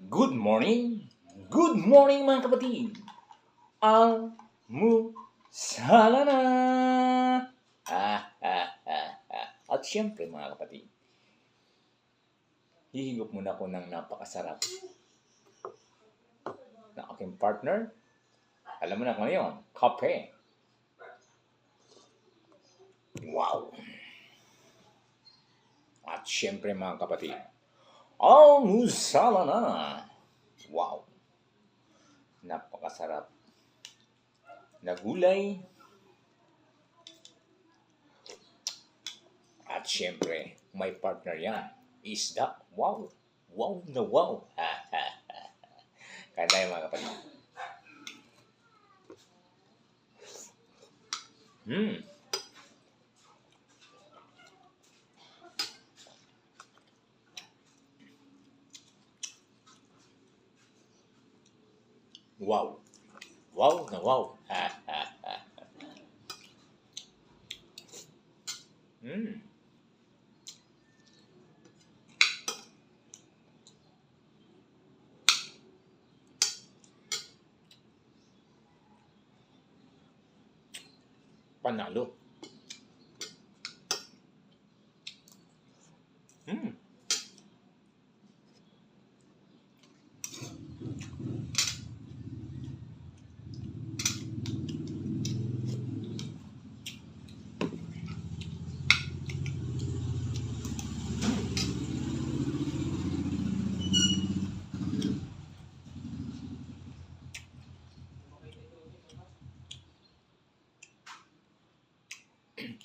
Good morning! Good morning mga kapatid! Almusala na! At syempre mga kapatid, hihigop muna ko ng napakasarap na aking partner. Alam mo na kung ano yun, kape. Wow! At syempre mga kapatid, almusala na! Wow! Napakasarap na gulay. At syempre, may partner yan. Isda. Wow! Wow na wow! Kaya tayo mga kapatid. Wow! Wow na wow! Panalo.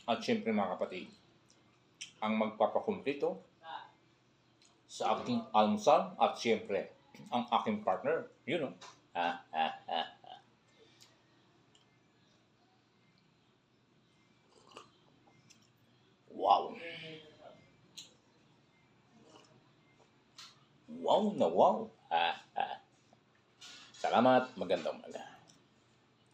At syempre mga kapatid, ang magpapakumpleto sa aking almusal at syempre ang aking partner, you know. Wow! Wow na wow! Salamat, magandang umaga.